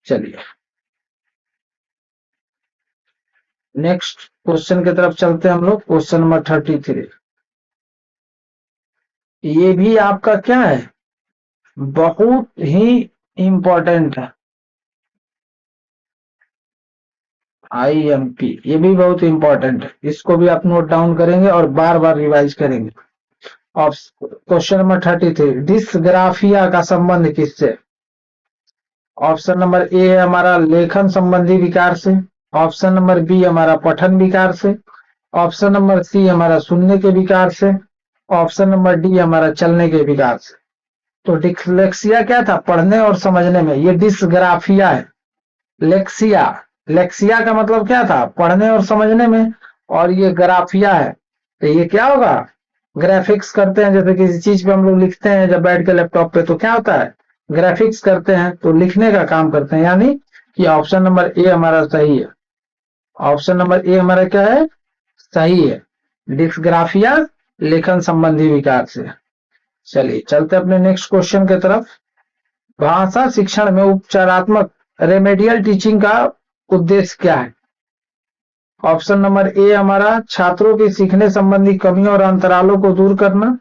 चलिए नेक्स्ट क्वेश्चन की तरफ चलते हैं हम लोग, क्वेश्चन नंबर 33। ये भी आपका क्या है? बहुत ही इंपॉर्टेंट है, IMP। ये भी बहुत इंपॉर्टेंट है, इसको भी आप नोट डाउन करेंगे और बार बार रिवाइज करेंगे। क्वेश्चन नंबर 33, डिस्ग्राफिया का संबंध किससे? ऑप्शन नंबर ए है हमारा, लेखन संबंधी विकार से। ऑप्शन नंबर बी हमारा, पठन विकार से। ऑप्शन नंबर सी हमारा, सुनने के विकार से। ऑप्शन नंबर डी हमारा, चलने के विकार से। तो डिसलेक्सिया क्या था? पढ़ने और समझने में। ये डिस्ग्राफिया है। लेक्सिया, लेक्सिया का मतलब क्या था? पढ़ने और समझने में। और ये ग्राफिया है, तो ये क्या होगा? ग्राफिक्स करते हैं, जैसे किसी चीज पे हम लोग लिखते हैं जब बैठ के लैपटॉप पे, तो क्या होता है? ग्राफिक्स करते हैं, तो लिखने का काम करते हैं। यानी कि ऑप्शन नंबर ए हमारा सही है। ऑप्शन नंबर ए हमारा क्या है? सही है, डिस्ग्राफिया लेखन संबंधी विकार से। चलिए चलते अपने नेक्स्ट क्वेश्चन की तरफ। भाषा शिक्षण में उपचारात्मक रेमेडियल टीचिंग का उद्देश्य क्या है? ऑप्शन नंबर ए हमारा, छात्रों के सीखने संबंधी कमियों और अंतरालों को दूर करना।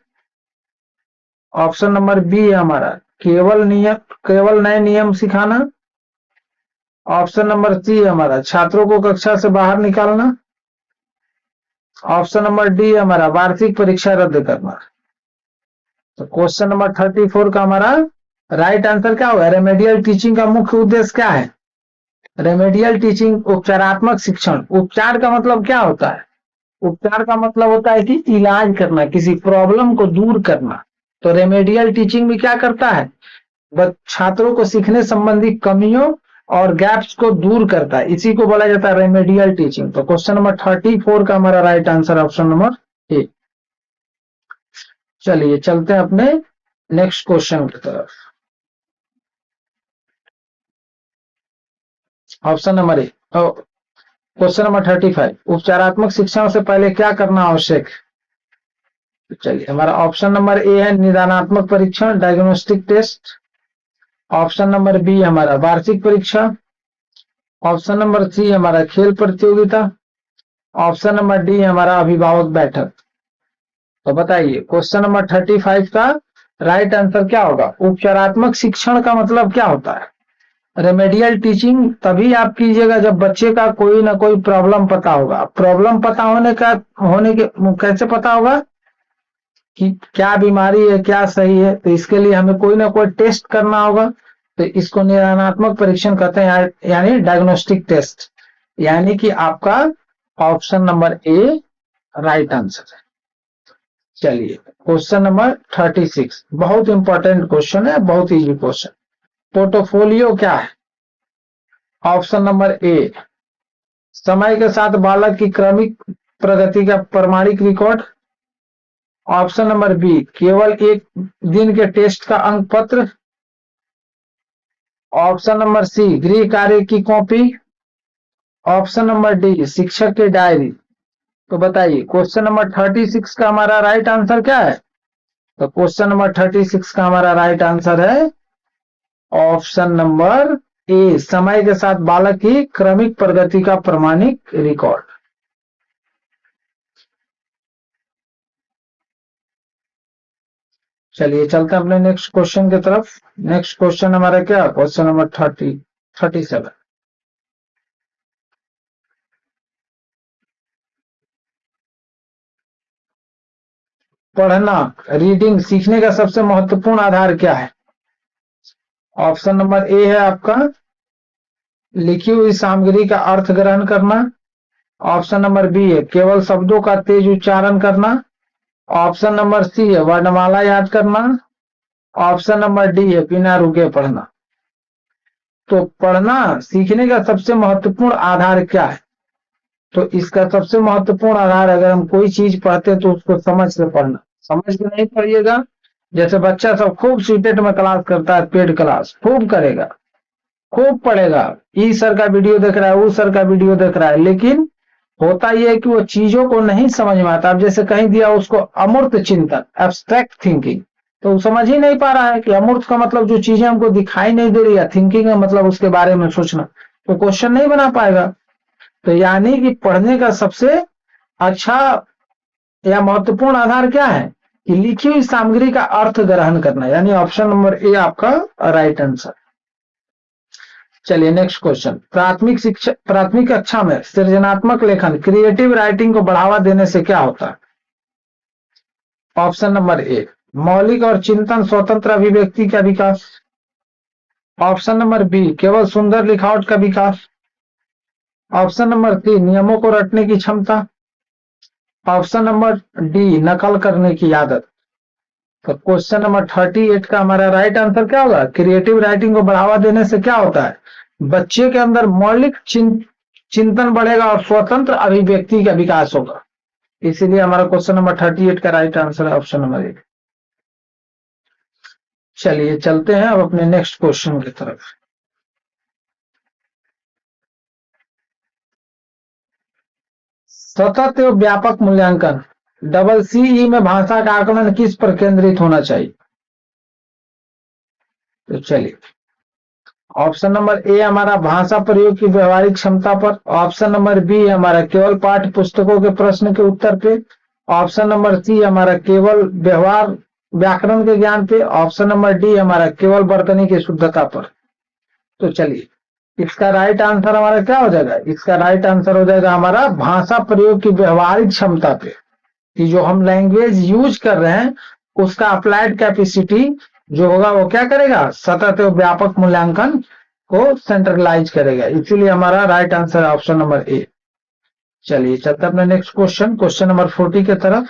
ऑप्शन नंबर बी है हमारा, केवल नए नियम सिखाना। ऑप्शन नंबर सी है हमारा, छात्रों को कक्षा से बाहर निकालना। ऑप्शन नंबर डी है हमारा, वार्षिक परीक्षा रद्द करना। तो क्वेश्चन नंबर 34 का हमारा राइट आंसर क्या होगा? रेमेडियल टीचिंग का मुख्य उद्देश्य क्या है? रेमेडियल टीचिंग, उपचारात्मक शिक्षण। उपचार का मतलब क्या होता है? उपचार का मतलब होता है कि इलाज करना, किसी प्रॉब्लम को दूर करना। तो रेमेडियल टीचिंग भी क्या करता है? छात्रों को सीखने संबंधी कमियों और गैप्स को दूर करता है, इसी को बोला जाता है रेमेडियल टीचिंग। तो क्वेश्चन नंबर 34 का हमारा राइट आंसर ऑप्शन नंबर ए। चलिए चलते हैं अपने नेक्स्ट क्वेश्चन की तरफ। ऑप्शन नंबर ए, क्वेश्चन नंबर 35, उपचारात्मक शिक्षण से पहले क्या करना आवश्यक है? तो चलिए हमारा ऑप्शन नंबर ए है निदानात्मक परीक्षण, diagnostic test. Option number B हमारा वार्षिक परीक्षा। ऑप्शन नंबर सी हमारा खेल प्रतियोगिता। ऑप्शन नंबर डी हमारा अभिभावक बैठक। तो बताइए क्वेश्चन नंबर 35 का राइट आंसर क्या होगा? उपचारात्मक शिक्षण का मतलब क्या होता है? रेमेडियल टीचिंग तभी आप कीजिएगा जब बच्चे का कोई ना कोई प्रॉब्लम पता होगा। प्रॉब्लम पता होने के कैसे पता होगा कि क्या बीमारी है, क्या सही है? तो इसके लिए हमें कोई ना कोई टेस्ट करना होगा। तो इसको निदानात्मक परीक्षण कहते हैं, यानी डायग्नोस्टिक टेस्ट। यानी कि आपका ऑप्शन नंबर ए राइट आंसर है। चलिए क्वेश्चन नंबर 36 बहुत इंपॉर्टेंट क्वेश्चन है, बहुत इजी क्वेश्चन। पोर्टफोलियो क्या है? ऑप्शन नंबर ए समय के साथ बालक की क्रमिक प्रगति का प्रमाणिक रिकॉर्ड। ऑप्शन नंबर बी केवल एक दिन के टेस्ट का अंक पत्र। ऑप्शन नंबर सी गृह कार्य की कॉपी। ऑप्शन नंबर डी शिक्षक की डायरी। तो बताइए क्वेश्चन नंबर 36 का हमारा राइट आंसर क्या है? तो क्वेश्चन नंबर 36 का हमारा राइट आंसर है ऑप्शन नंबर ए समय के साथ बालक की क्रमिक प्रगति का प्रमाणिक रिकॉर्ड। चलिए चलते हैं अपने नेक्स्ट क्वेश्चन की तरफ। नेक्स्ट क्वेश्चन हमारा क्या? Question number 37। पढ़ना, रीडिंग सीखने का सबसे महत्वपूर्ण आधार क्या है? ऑप्शन नंबर ए है आपका लिखी हुई सामग्री का अर्थ ग्रहण करना। ऑप्शन नंबर बी है केवल शब्दों का तेज उच्चारण करना। ऑप्शन नंबर सी है वर्णमाला याद करना। ऑप्शन नंबर डी है बिना रुके पढ़ना। तो पढ़ना सीखने का सबसे महत्वपूर्ण आधार क्या है? तो इसका सबसे महत्वपूर्ण आधार, अगर हम कोई चीज पढ़ते तो उसको समझ से पढ़ना। समझ के नहीं पढ़िएगा, जैसे बच्चा सब खूब सीटेट में क्लास करता है, पेड क्लास खूब करेगा, खूब पढ़ेगा, ई सर का वीडियो देख रहा है, वो सर का वीडियो देख रहा है, लेकिन होता यह है कि वो चीजों को नहीं समझ में आता। अब जैसे कहीं दिया उसको अमूर्त चिंतन, एब्स्ट्रैक्ट थिंकिंग, तो वो समझ ही नहीं पा रहा है कि अमूर्त का मतलब जो चीजें हमको दिखाई नहीं दे रही है, थिंकिंग का मतलब उसके बारे में सोचना, तो क्वेश्चन नहीं बना पाएगा। तो यानी कि पढ़ने का सबसे अच्छा या महत्वपूर्ण आधार क्या है? कि लिखी हुई सामग्री का अर्थ ग्रहण करना, यानी ऑप्शन नंबर ए आपका राइट आंसर। चलिए नेक्स्ट क्वेश्चन। प्राथमिक कक्षा में सृजनात्मक लेखन, क्रिएटिव राइटिंग को बढ़ावा देने से क्या होता है? ऑप्शन नंबर ए मौलिक और चिंतन स्वतंत्र अभिव्यक्ति का विकास। ऑप्शन नंबर बी केवल सुंदर लिखावट का विकास। ऑप्शन नंबर सी नियमों को रटने की क्षमता। ऑप्शन नंबर डी नकल करने की आदत। तो क्वेश्चन नंबर 38 का हमारा राइट आंसर क्या होगा? क्रिएटिव राइटिंग को बढ़ावा देने से क्या होता है? बच्चे के अंदर मौलिक चिंतन बढ़ेगा और स्वतंत्र अभिव्यक्ति का विकास होगा। इसीलिए हमारा क्वेश्चन नंबर 38 का राइट आंसर है ऑप्शन नंबर ए। चलिए चलते हैं अब अपने नेक्स्ट क्वेश्चन की तरफ। सतत एवं व्यापक मूल्यांकन CCE में भाषा का आकलन किस पर केंद्रित होना चाहिए? तो चलिए ऑप्शन नंबर ए हमारा भाषा प्रयोग की व्यवहारिक क्षमता पर। ऑप्शन नंबर बी हमारा केवल पाठ्य पुस्तकों के प्रश्न के उत्तर पे। ऑप्शन नंबर सी हमारा केवल व्यवहार व्याकरण के ज्ञान पे। ऑप्शन नंबर डी हमारा केवल वर्तनी की शुद्धता पर। तो चलिए इसका राइट आंसर हमारा क्या हो जाएगा? इसका राइट आंसर हो जाएगा हमारा भाषा प्रयोग की व्यवहारिक क्षमता पे, कि जो हम लैंग्वेज यूज कर रहे हैं उसका अप्लाइड कैपेसिटी जो होगा वो क्या करेगा? सतत एवं व्यापक मूल्यांकन को सेंट्रलाइज करेगा। इसीलिए हमारा राइट आंसर है ऑप्शन नंबर ए। चलिए चलते अपने नेक्स्ट क्वेश्चन नंबर 40 की तरफ।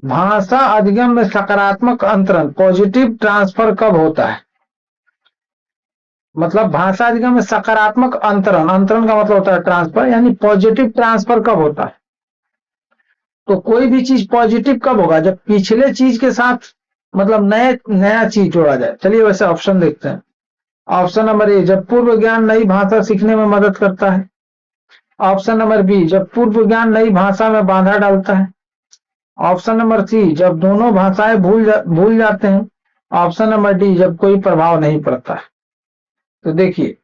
भाषा अधिगम में सकारात्मक अंतरण पॉजिटिव ट्रांसफर कब होता है? मतलब भाषा अधिगम में सकारात्मक अंतरण, अंतरण का मतलब होता है ट्रांसफर, यानी पॉजिटिव ट्रांसफर कब होता है? तो कोई भी चीज पॉजिटिव कब होगा? जब पिछले चीज के साथ मतलब नया चीज जोड़ा जाए। चलिए वैसे ऑप्शन देखते हैं। ऑप्शन नंबर ए जब पूर्व ज्ञान नई भाषा सीखने में मदद करता है। ऑप्शन नंबर बी जब पूर्व ज्ञान नई भाषा में बाधा डालता है। ऑप्शन नंबर सी, जब दोनों भाषाएं भूल जाते हैं। ऑप्शन नंबर डी, जब कोई प्रभाव नहीं पड़ता है। तो देखिए,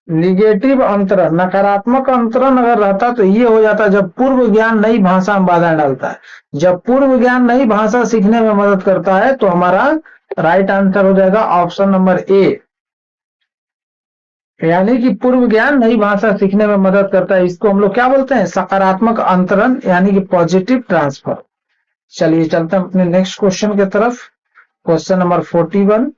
निगेटिव अंतरण, नकारात्मक अंतरण अगर रहता तो ये हो जाता जब पूर्व ज्ञान नई भाषा में बाधा डालता है। जब पूर्व ज्ञान नई भाषा सीखने में मदद करता है तो हमारा राइट आंसर हो जाएगा ऑप्शन नंबर ए, यानी कि पूर्व ज्ञान नई भाषा सीखने में मदद करता है। इसको हम लोग क्या बोलते हैं? सकारात्मक अंतरण, यानी कि पॉजिटिव ट्रांसफर। चलिए चलते हैं अपने नेक्स्ट क्वेश्चन की तरफ। क्वेश्चन नंबर 41,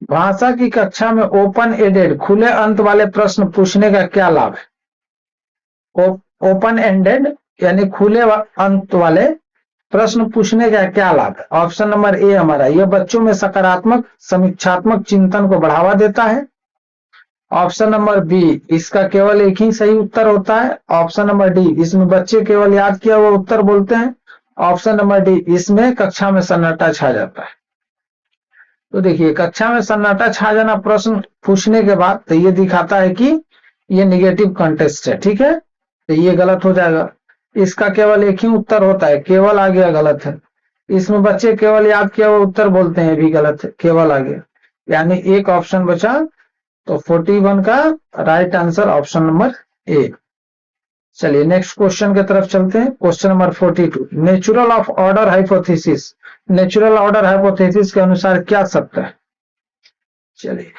भाषा की कक्षा में ओपन एडेड, खुले अंत वाले प्रश्न पूछने का क्या लाभ है? ओपन एंडेड यानी खुले अंत वाले प्रश्न पूछने का क्या लाभ है? ऑप्शन नंबर ए हमारा, यह बच्चों में सकारात्मक समीक्षात्मक चिंतन को बढ़ावा देता है। ऑप्शन नंबर बी, इसका केवल एक ही सही उत्तर होता है। ऑप्शन नंबर डी, इसमें बच्चे केवल याद किया हुआ उत्तर बोलते हैं। ऑप्शन नंबर डी, इसमें कक्षा में सन्नाटा छा जाता है। तो देखिए, कक्षा में सन्नाटा छा जाना प्रश्न पूछने के बाद तो ये दिखाता है कि ये निगेटिव कंटेस्ट है, ठीक है, तो ये गलत हो जाएगा। इसका केवल एक ही उत्तर होता है, केवल आ गया, गलत है। इसमें बच्चे केवल याद किया हुआ उत्तर बोलते हैं, भी गलत है, केवल आ गया, यानी एक ऑप्शन बचा। तो 41 का राइट आंसर ऑप्शन नंबर ए। चलिए नेक्स्ट क्वेश्चन की तरफ चलते हैं। Question number 42, natural of order hypothesis, natural order hypothesis के अनुसार क्या सत्य है? चलिए,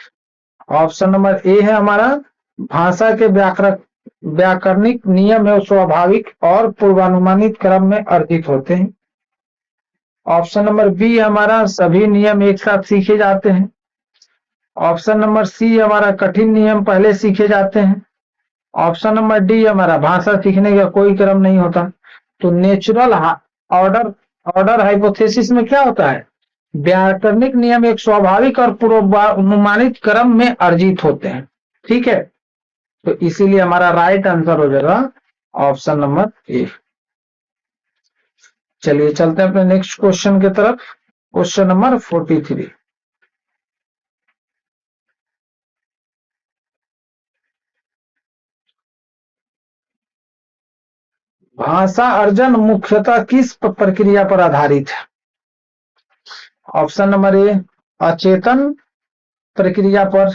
ऑप्शन नंबर ए है हमारा, भाषा के व्याकरणिक नियम एवं स्वाभाविक और पूर्वानुमानित क्रम में अर्जित होते हैं। ऑप्शन नंबर बी हमारा, सभी नियम एक साथ सीखे जाते हैं। ऑप्शन नंबर सी हमारा, कठिन नियम पहले सीखे जाते हैं। ऑप्शन नंबर डी हमारा, भाषा सीखने का कोई क्रम नहीं होता। तो नेचुरल ऑर्डर ऑर्डर हाइपोथेसिस में क्या होता है? व्याकरणिक नियम एक स्वाभाविक और पूर्वानुमानित क्रम में अर्जित होते हैं, ठीक है, तो इसीलिए हमारा राइट आंसर हो जाएगा ऑप्शन नंबर ए। चलिए चलते हैं अपने नेक्स्ट क्वेश्चन की तरफ। क्वेश्चन नंबर 43, भाषा अर्जन मुख्यतः किस प्रक्रिया पर आधारित है? ऑप्शन नंबर ए, अचेतन प्रक्रिया पर।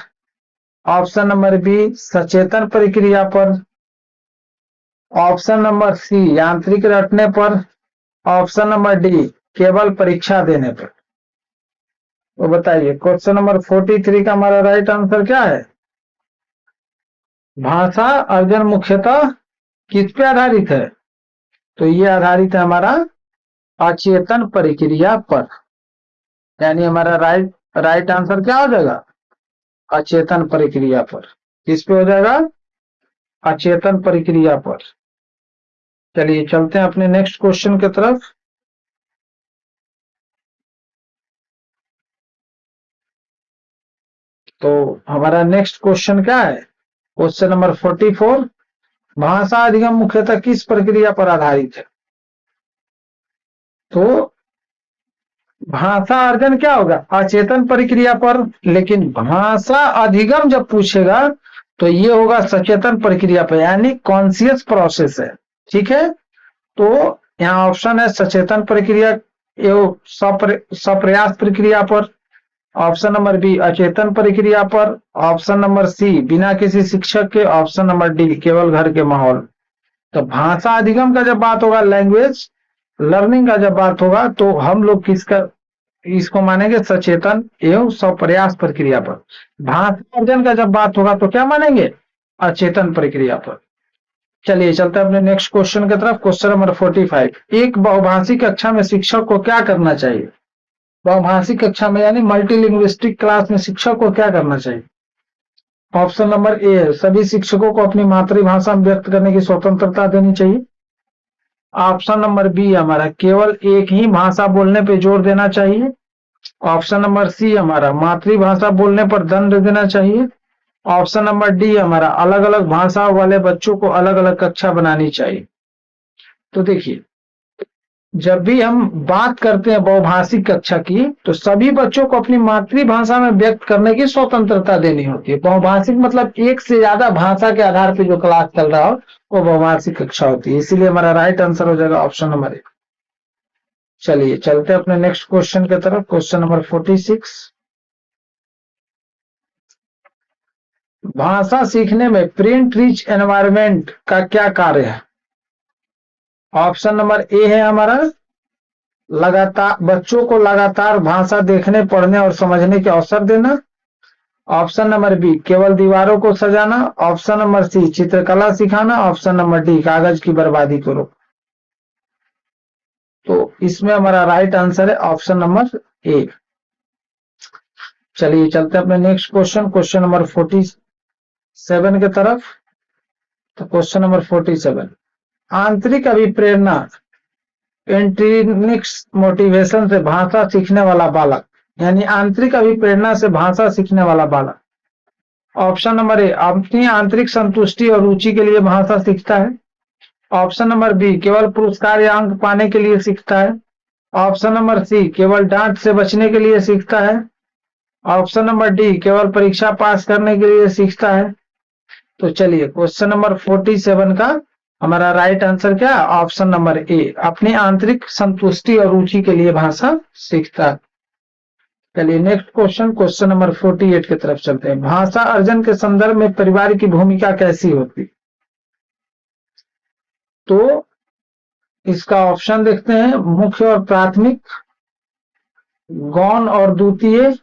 ऑप्शन नंबर बी, सचेतन प्रक्रिया पर। ऑप्शन नंबर सी, यांत्रिक रटने पर। ऑप्शन नंबर डी, केवल परीक्षा देने पर। तो बताइए, क्वेश्चन नंबर 43 का हमारा राइट आंसर क्या है? भाषा अर्जन मुख्यतः किस पे आधारित है? तो ये आधारित है हमारा अचेतन प्रक्रिया पर, यानी हमारा राइट आंसर क्या हो जाएगा? अचेतन प्रक्रिया पर। किस पे हो जाएगा? अचेतन प्रक्रिया पर। चलिए चलते हैं अपने नेक्स्ट क्वेश्चन की तरफ। तो हमारा नेक्स्ट क्वेश्चन क्या है? क्वेश्चन नंबर 44, भाषा अधिगम मुख्यतः किस प्रक्रिया पर आधारित है? तो भाषा अर्जन क्या होगा? अचेतन प्रक्रिया पर, लेकिन भाषा अधिगम जब पूछेगा तो ये होगा सचेतन प्रक्रिया पर, यानी कॉन्शियस प्रोसेस है, ठीक है। तो यहाँ ऑप्शन है सचेतन प्रक्रिया एवं सप्रयास प्रक्रिया पर। ऑप्शन नंबर बी, अचेतन प्रक्रिया पर। ऑप्शन नंबर सी, बिना किसी शिक्षक के। ऑप्शन नंबर डी, केवल घर के माहौल। तो भाषा अधिगम का जब बात होगा, लैंग्वेज लर्निंग का जब बात होगा, तो हम लोग इसको मानेंगे सचेतन एवं सप्रयास प्रक्रिया पर। भाषा अर्जन का जब बात होगा तो क्या मानेंगे? अचेतन प्रक्रिया पर। चलिए चलते हैं अपने नेक्स्ट क्वेश्चन की तरफ। क्वेश्चन नंबर 45, एक बहुभाषी कक्षा में शिक्षक को क्या करना चाहिए? बहुभाषी कक्षा में यानी मल्टीलिंग्विस्टिक क्लास में शिक्षक को क्या करना चाहिए? ऑप्शन नंबर ए, सभी शिक्षकों को अपनी मातृभाषा में व्यक्त करने की स्वतंत्रता देनी चाहिए। ऑप्शन नंबर बी हमारा, केवल एक ही भाषा बोलने पे जोर देना चाहिए। ऑप्शन नंबर सी हमारा, मातृभाषा बोलने पर दंड देना चाहिए। ऑप्शन नंबर डी हमारा, अलग अलग भाषा वाले बच्चों को अलग अलग कक्षा बनानी चाहिए। तो देखिए, जब भी हम बात करते हैं बहुभाषिक कक्षा की, तो सभी बच्चों को अपनी मातृभाषा में व्यक्त करने की स्वतंत्रता देनी होती है। बहुभाषिक मतलब एक से ज्यादा भाषा के आधार पर जो क्लास चल रहा हो वो बहुभाषिक कक्षा होती है। इसीलिए हमारा राइट आंसर हो जाएगा ऑप्शन नंबर 1। चलिए चलते हैं अपने नेक्स्ट क्वेश्चन की तरफ। क्वेश्चन नंबर 46, भाषा सीखने में प्रिंट रिच एनवायरनमेंट का क्या कार्य है? ऑप्शन नंबर ए है हमारा लगातार बच्चों को लगातार भाषा देखने, पढ़ने और समझने के अवसर देना। ऑप्शन नंबर बी केवल दीवारों को सजाना। ऑप्शन नंबर सी चित्रकला सिखाना। ऑप्शन नंबर डी कागज की बर्बादी को रोकना। तो इसमें हमारा राइट आंसर है ऑप्शन नंबर ए। चलिए चलते हैं अपने नेक्स्ट क्वेश्चन, क्वेश्चन नंबर 47 की तरफ। तो क्वेश्चन नंबर 47, आंतरिक अभिप्रेरणा इंट्रिनिक्स मोटिवेशन से भाषा सीखने वाला बालक, यानी आंतरिक अभिप्रेरणा से भाषा सीखने वाला बालक। ऑप्शन नंबर ए अपनी आंतरिक संतुष्टि और रुचि के लिए भाषा सीखता है। ऑप्शन नंबर बी केवल पुरस्कार या अंक पाने के लिए सीखता है। ऑप्शन नंबर सी केवल डांट से बचने के लिए सीखता है। ऑप्शन नंबर डी केवल परीक्षा पास करने के लिए सीखता है। तो चलिए क्वेश्चन नंबर 47 का हमारा राइट आंसर क्या है? ऑप्शन नंबर ए अपनी आंतरिक संतुष्टि और रुचि के लिए भाषा सीखता है। चलिए नेक्स्ट क्वेश्चन, क्वेश्चन नंबर 48 की तरफ चलते हैं। भाषा अर्जन के संदर्भ में परिवार की भूमिका कैसी होती? तो इसका ऑप्शन देखते हैं, मुख्य और प्राथमिक, गौण और द्वितीय,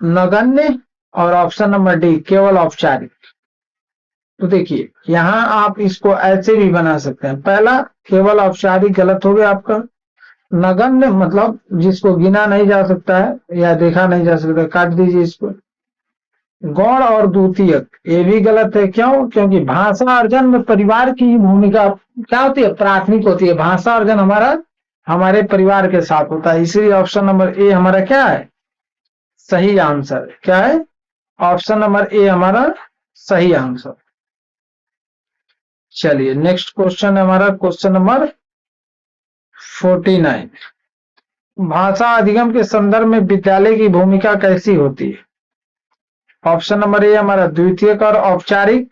नगण्य, और ऑप्शन नंबर डी केवल औपचारिक। तो देखिए यहां आप इसको ऐसे भी बना सकते हैं। पहला केवल औपचारिक गलत हो गया आपका। नगण्य मतलब जिसको गिना नहीं जा सकता है या देखा नहीं जा सकता, काट दीजिए इसको। गौण और द्वितीयक ये भी गलत है। क्यों? क्योंकि भाषा अर्जन में परिवार की भूमिका क्या होती है? प्राथमिक होती है। भाषा अर्जन हमारा हमारे परिवार के साथ होता है। इसीलिए ऑप्शन नंबर ए हमारा क्या है? सही आंसर। क्या है? ऑप्शन नंबर ए हमारा सही आंसर। चलिए नेक्स्ट क्वेश्चन है हमारा क्वेश्चन नंबर 49, भाषा अधिगम के संदर्भ में विद्यालय की भूमिका कैसी होती है? ऑप्शन नंबर ए हमारा द्वितीयक और औपचारिक।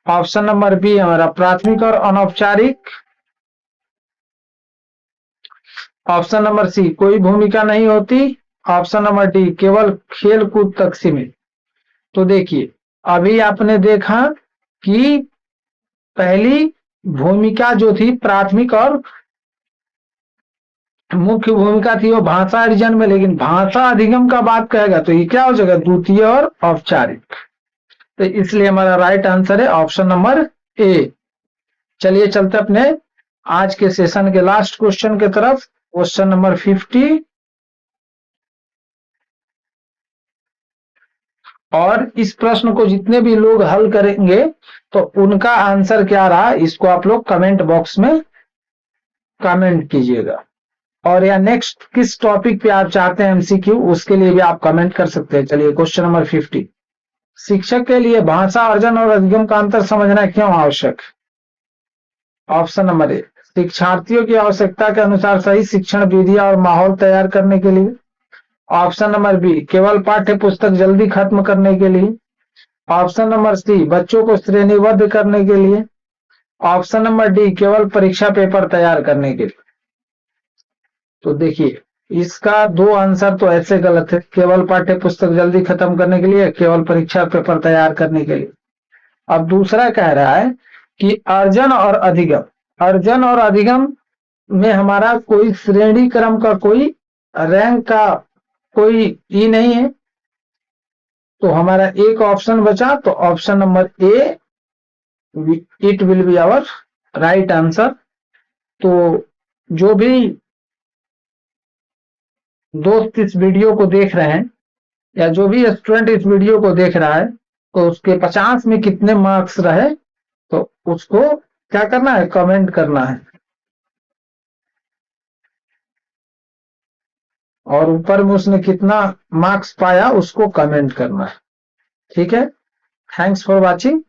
ऑप्शन नंबर बी हमारा प्राथमिक और अनौपचारिक। ऑप्शन नंबर सी कोई भूमिका नहीं होती। ऑप्शन नंबर डी केवल खेल कूद तक सीमित। तो देखिए अभी आपने देखा कि पहली भूमिका जो थी प्राथमिक और मुख्य भूमिका थी वो भाषा अर्जन में, लेकिन भाषा अधिगम का बात कहेगा तो ये क्या हो जाएगा? द्वितीय और औपचारिक। तो इसलिए हमारा राइट आंसर है ऑप्शन नंबर ए। चलिए चलते अपने आज के सेशन के लास्ट क्वेश्चन की तरफ, क्वेश्चन नंबर 50। और इस प्रश्न को जितने भी लोग हल करेंगे तो उनका आंसर क्या रहा इसको आप लोग कमेंट बॉक्स में कमेंट कीजिएगा। और या नेक्स्ट किस टॉपिक पे आप चाहते हैं एमसीक्यू, उसके लिए भी आप कमेंट कर सकते हैं। चलिए क्वेश्चन नंबर 50, शिक्षक के लिए भाषा अर्जन और अधिगम का अंतर समझना क्यों आवश्यक? ऑप्शन नंबर ए शिक्षार्थियों की आवश्यकता के अनुसार सही शिक्षण विधियां और माहौल तैयार करने के लिए। ऑप्शन नंबर बी केवल पाठ्य पुस्तक जल्दी खत्म करने के लिए। ऑप्शन नंबर सी बच्चों को श्रेणीबद्ध करने के लिए। ऑप्शन नंबर डी केवल परीक्षा पेपर तैयार करने के लिए। तो देखिए इसका दो आंसर तो ऐसे गलत है, केवल पाठ्य पुस्तक जल्दी खत्म करने के लिए, केवल परीक्षा पेपर तैयार करने के लिए। अब दूसरा कह रहा है कि अर्जन और अधिगम, अर्जन और अधिगम में हमारा कोई श्रेणी क्रम का कोई रैंक का कोई ई नहीं है। तो हमारा एक ऑप्शन बचा, तो option number A it will be our right answer. तो जो भी दोस्त इस वीडियो को देख रहे हैं या जो भी स्टूडेंट इस वीडियो को देख रहा है तो उसके 50 में कितने मार्क्स रहे तो उसको क्या करना है? कमेंट करना है। और ऊपर में उसने कितना मार्क्स पाया उसको कमेंट करना है। ठीक है, थैंक्स फॉर वॉचिंग।